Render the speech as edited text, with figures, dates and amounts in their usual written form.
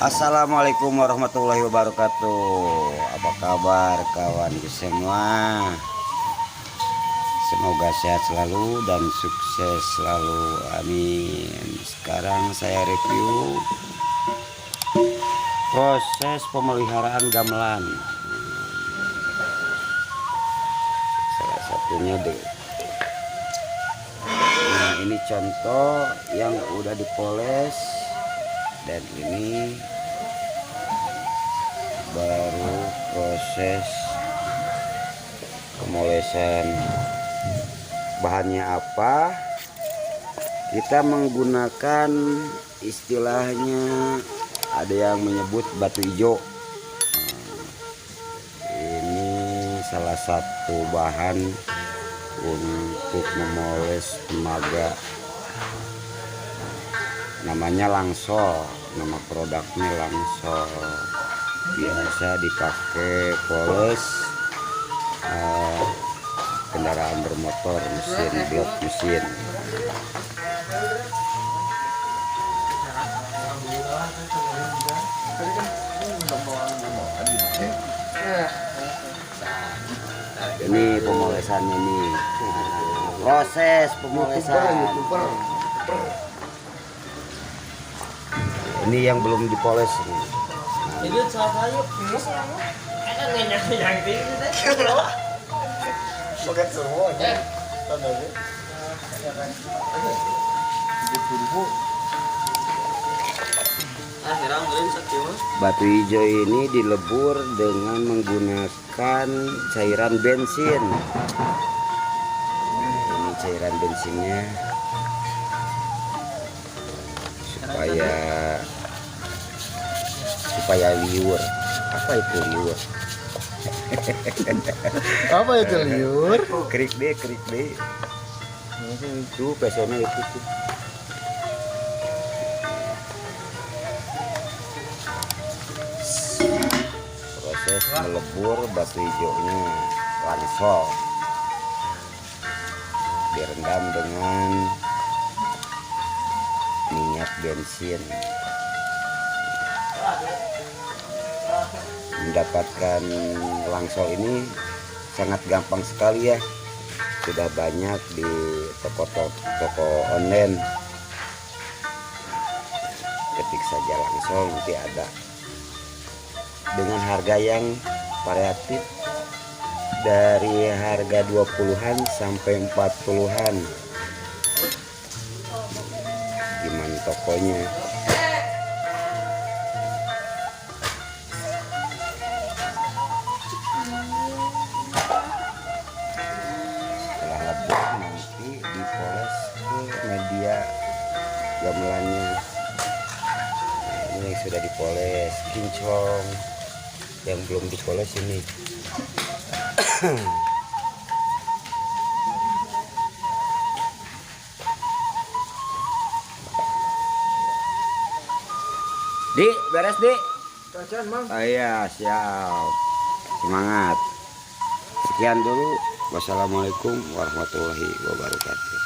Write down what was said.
Assalamualaikum warahmatullahi wabarakatuh. Apa kabar kawan semua? Semoga sehat selalu dan sukses selalu, amin. Sekarang saya review proses pemeliharaan gamelan. Salah satunya deh. Nah, ini contoh yang udah dipoles. Dan ini baru proses pemolesan. Bahannya apa? Kita menggunakan istilahnya ada yang menyebut batu hijau. Ini salah satu bahan untuk memoles temaga. Namanya langsol, nama produknya langsol. Biasa dipakai poles kendaraan bermotor, mesin, blok mesin. Ini pemolesannya nih, proses pemolesan. Ini yang belum dipoles. Ini saya enak yang tinggi deh. Pakai semua ya. Batu hijau ini dilebur dengan menggunakan cairan bensin. Ini cairan bensinnya supaya liur. Apa itu liur? Apa itu liur? Krik deh. Tuh pesona itu tuh. Proses melebur batu hijaunya langsung direndam dengan minyak bensin. Mendapatkan langsol ini sangat gampang sekali ya. Sudah banyak di toko online. Ketik saja langsol nanti ada. Dengan harga yang variatif dari harga 20-an sampai 40-an. Gimana tokonya? Nanti dipoles ke media gamelannya. Nah, ini yang sudah dipoles, kinclong. Yang belum dipoles ini. Di, beres di. Oh iya, siap. Semangat. Sekian dulu. Wassalamualaikum warahmatullahi wabarakatuh.